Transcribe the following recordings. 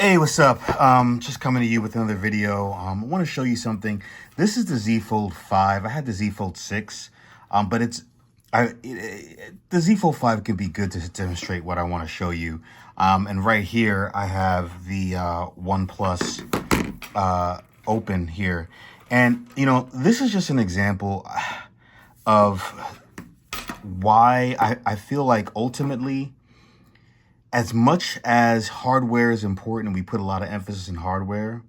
Hey, what's up? Just coming to you with another video. I want to show you something. This is the Z Fold 5. I had the Z Fold 6, but the Z Fold 5 can be good to demonstrate what I want to show you. And right here, I have the OnePlus open here. And, this is just an example of why I feel like ultimately, as much as hardware is important and we put a lot of emphasis in hardware,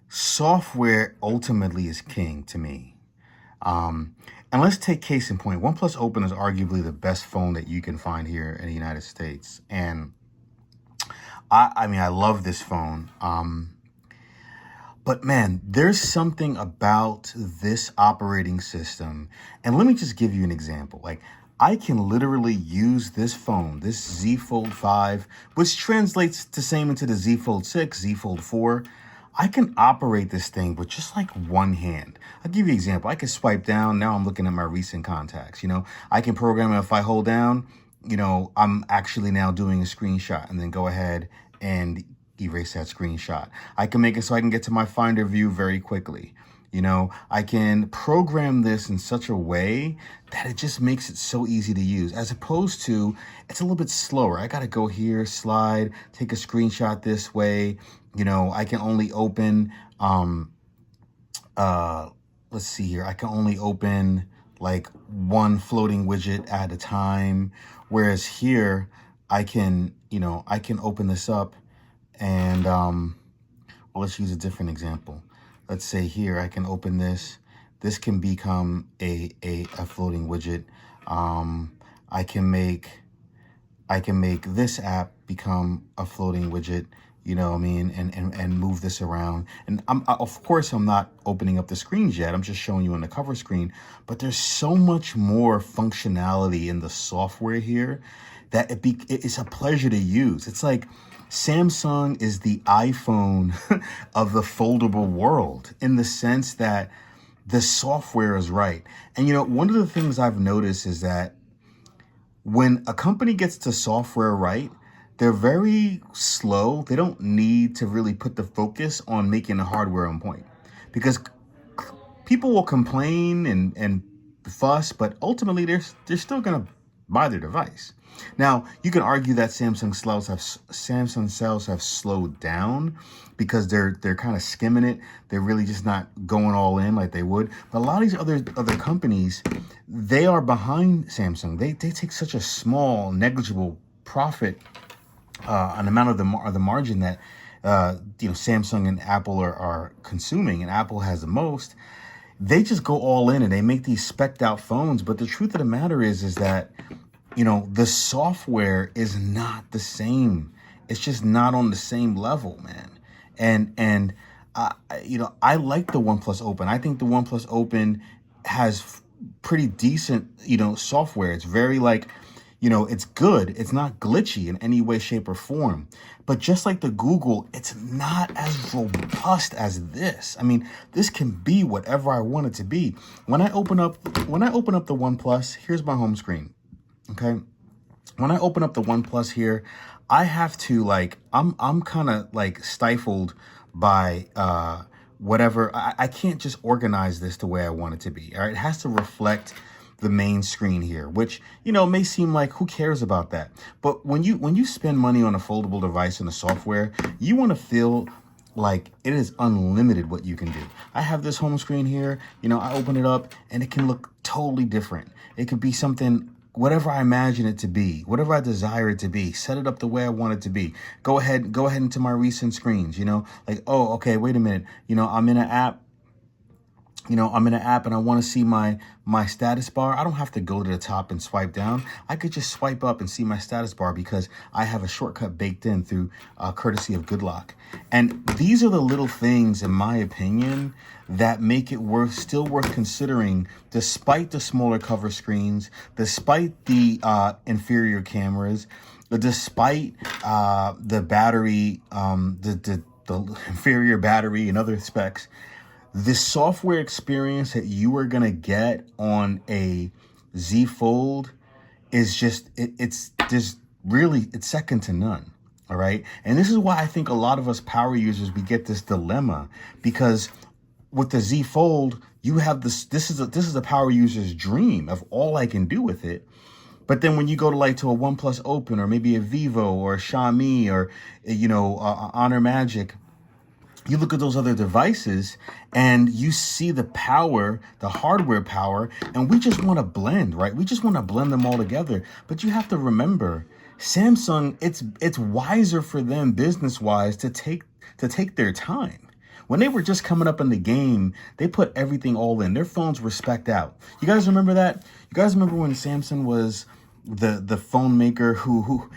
software ultimately is king to me. And let's take case in point. OnePlus Open is arguably the best phone that you can find here in the United States. And I mean, I love this phone. But man, there's something about this operating system. And let me just give you an example. Like, I can literally use this phone, this Z Fold 5, which translates the same into the Z Fold 6, Z Fold 4. I can operate this thing with just like one hand. I'll give you an example. I can swipe down. Now I'm looking at my recent contacts. I can program it if I hold down, I'm actually now doing a screenshot, and then go ahead and erase that screenshot. I can make it so I can get to my Finder view very quickly. I can program this in such a way that it just makes it so easy to use, as opposed to it's a little bit slower. I got to go here, slide, take a screenshot this way. I can only open, let's see here. I can only open like one floating widget at a time. Whereas here I can, I can open this up and, well, let's use a different example. Let's say here I can open this. This can become a floating widget. I can make this app become a floating widget, and move this around. And of course, I'm not opening up the screens yet. I'm just showing you on the cover screen. But there's so much more functionality in the software here that it's a pleasure to use. It's like Samsung is the iPhone of the foldable world, in the sense that the software is right. And one of the things I've noticed is that when a company gets the software right, they're very slow. They don't need to really put the focus on making the hardware on point, because people will complain and fuss, but ultimately they're still going to buy their device. Now, you can argue that Samsung sales have slowed down because they're kind of skimming it. They're really just not going all in like they would. But a lot of these other companies, they are behind Samsung. They take such a small, negligible profit, an amount of the margin that Samsung and Apple are consuming, and Apple has the most. They just go all in and they make these specced out phones. But the truth of the matter is that the software is not the same. It's just not on the same level, man. And I like the OnePlus Open. I think the OnePlus Open has pretty decent, software. It's very it's good. It's not glitchy in any way, shape, or form. But just like the Google, it's not as robust as this. I mean, this can be whatever I want it to be. When I open up the OnePlus, here's my home screen. Okay. When I open up the OnePlus here, I have to I'm kind of stifled by whatever. I can't just organize this the way I want it to be. All right. It has to reflect the main screen here, which, may seem like, who cares about that? But when you spend money on a foldable device and a software, you want to feel like it is unlimited what you can do. I have this home screen here, I open it up and it can look totally different. It could be something, whatever I imagine it to be, whatever I desire it to be, set it up the way I want it to be. Go ahead into my recent screens, oh, okay, wait a minute. I'm in an app. I'm in an app and I want to see my status bar. I don't have to go to the top and swipe down. I could just swipe up and see my status bar because I have a shortcut baked in through courtesy of GoodLock. And these are the little things, in my opinion, that make it still worth considering, despite the smaller cover screens, despite the inferior cameras, despite the battery, the inferior battery and other specs. The software experience that you are going to get on a Z Fold is just, it's second to none. All right. And this is why I think a lot of us power users, we get this dilemma, because with the Z Fold, you have this is a power user's dream of all I can do with it. But then when you go to like to a OnePlus Open or maybe a Vivo or a Xiaomi or, Honor Magic, you look at those other devices and you see the power, the hardware power, and we just want to blend, right? We just want to blend them all together. But you have to remember, Samsung, it's wiser for them business-wise to take their time. When they were just coming up in the game, they put everything all in. Their phones were spec'd out. You guys remember that? You guys remember when Samsung was the phone maker who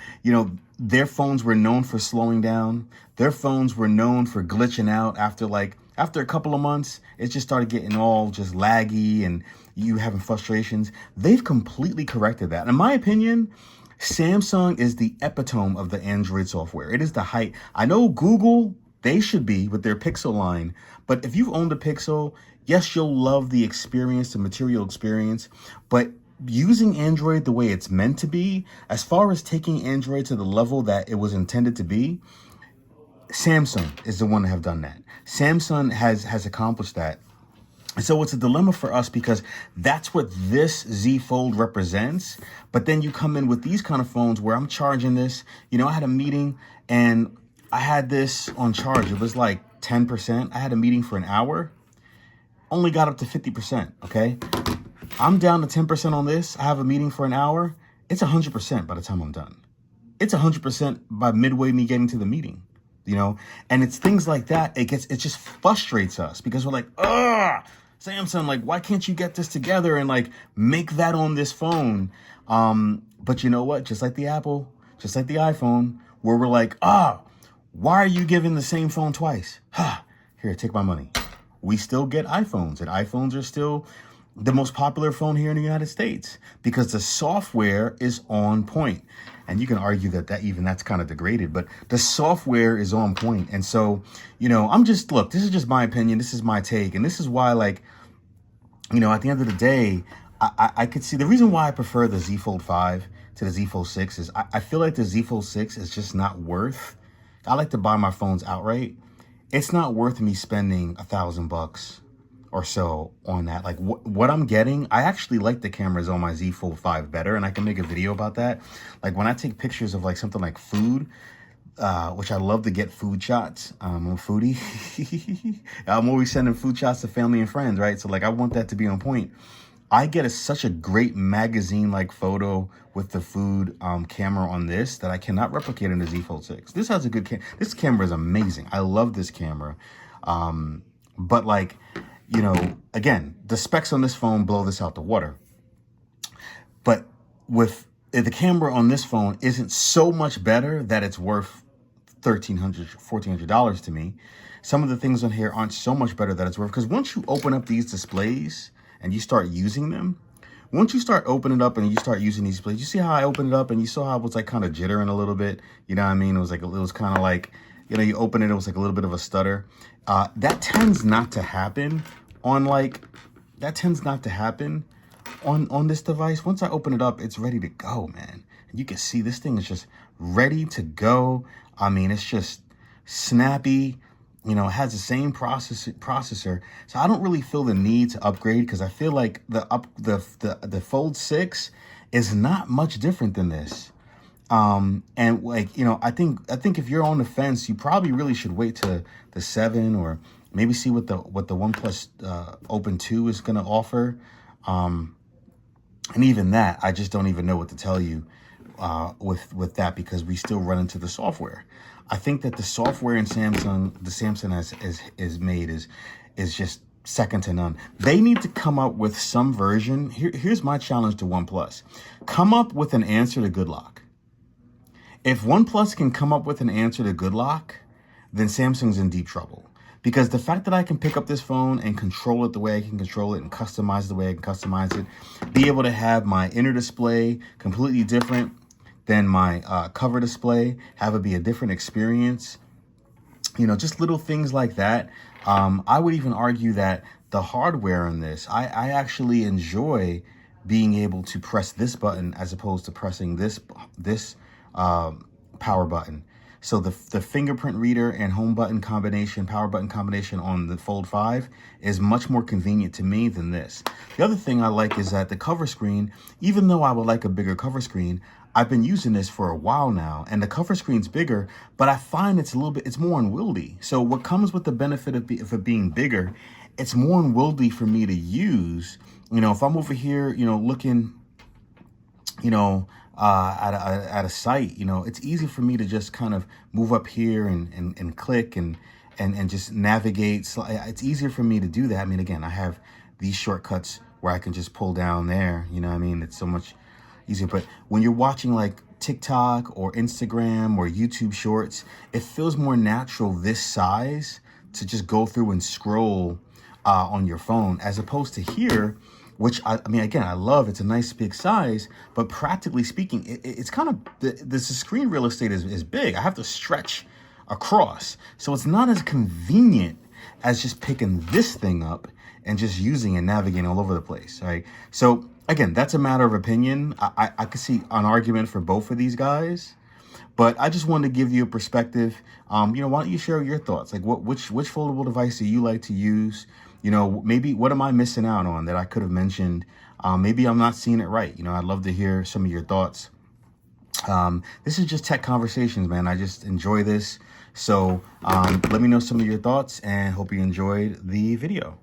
their phones were known for slowing down. Their phones were known for glitching out after a couple of months. It just started getting all just laggy and you having frustrations. They've completely corrected that. In my opinion, Samsung is the epitome of the Android software. It is the height. I know Google, they should be with their Pixel line, but if you've owned a Pixel, yes, you'll love the experience, the material experience, but using Android the way it's meant to be, as far as taking Android to the level that it was intended to be, Samsung is the one to have done that. Samsung has accomplished that. So it's a dilemma for us because that's what this Z Fold represents. But then you come in with these kind of phones where I'm charging this. I had a meeting and I had this on charge. It was like 10%. I had a meeting for an hour, only got up to 50%. Okay. I'm down to 10% on this. I have a meeting for an hour. It's 100% by the time I'm done. It's 100% by midway me getting to the meeting, and it's things like that. It just frustrates us because we're like, Samsung, like, why can't you get this together and like make that on this phone? But you know what? Just like the Apple, just like the iPhone, where we're like, why are you giving the same phone twice? Here, take my money. We still get iPhones, and iPhones are still the most popular phone here in the United States because the software is on point. And you can argue that's kind of degraded, but the software is on point. And so, this is just my opinion. This is my take. And this is why, at the end of the day, I could see the reason why I prefer the Z Fold 5 to the Z Fold 6 is I feel like the Z Fold 6 is just not worth. I like to buy my phones outright. It's not worth me spending $1,000 or so on that. Like what I'm getting, I actually like the cameras on my Z Fold 5 better, and I can make a video about that. Like when I take pictures of like something like food, which I love to get food shots. I'm a foodie. I'm always sending food shots to family and friends, right? So like I want that to be on point. I get such a great magazine-like photo with the food camera on this that I cannot replicate in the Z Fold 6. This has a good camera. This camera is amazing. I love this camera. But like, again, the specs on this phone blow this out the water. But with the camera on this phone isn't so much better that it's worth $1,300, $1,400 to me. Some of the things on here aren't so much better that it's worth, because once you open up these displays and you start using them, once you start opening it up and you start using these displays, you see how I opened it up and you saw how it was like kind of jittering a little bit. You know what I mean? It was kind of like, you open it, it was like a little bit of a stutter. That tends not to happen on this device. Once I open it up, it's ready to go, man. And you can see this thing is just ready to go. I mean, it's just snappy. It has the same processor. So I don't really feel the need to upgrade because I feel like the Fold 6 is not much different than this. And like, I think if you're on the fence, you probably really should wait to the 7 or maybe see what the OnePlus Open 2 is going to offer. And even that, I just don't even know what to tell you with that, because we still run into the software. I think that the software in Samsung has made is just second to none. They need to come up with some version. Here's my challenge to OnePlus. Come up with an answer to good lock. If OnePlus can come up with an answer to good lock, then Samsung's in deep trouble. Because the fact that I can pick up this phone and control it the way I can control it and customize the way I can customize it, be able to have my inner display completely different than my cover display, have it be a different experience, just little things like that. I would even argue that the hardware on this, I actually enjoy being able to press this button as opposed to pressing this power button. So the fingerprint reader and home button combination, power button combination on the Fold 5 is much more convenient to me than this. The other thing I like is that the cover screen, even though I would like a bigger cover screen, I've been using this for a while now, and the cover screen's bigger, but I find it's more unwieldy. So what comes with the benefit of it being bigger, it's more unwieldy for me to use. You know, if I'm over here, you know, looking, you know, at a site, you know, it's easy for me to just kind of move up here and click and just navigate. So it's easier for me to do that. I mean, again, I have these shortcuts where I can just pull down there, you know what I mean? It's so much easier. But when you're watching like TikTok or Instagram or YouTube shorts, it feels more natural this size to just go through and scroll on your phone, as opposed to here, which I mean, again, I love. It's a nice big size, but practically speaking, it's kind of, the screen real estate is big. I have to stretch across. So it's not as convenient as just picking this thing up and just using and navigating all over the place, right? So again, that's a matter of opinion. I could see an argument for both of these guys, but I just wanted to give you a perspective. You know, why don't you share your thoughts? Like, which foldable device do you like to use? You know, maybe what am I missing out on that I could have mentioned? Maybe I'm not seeing it right. You know, I'd love to hear some of your thoughts. This is just tech conversations, man. I just enjoy this. So let me know some of your thoughts and hope you enjoyed the video.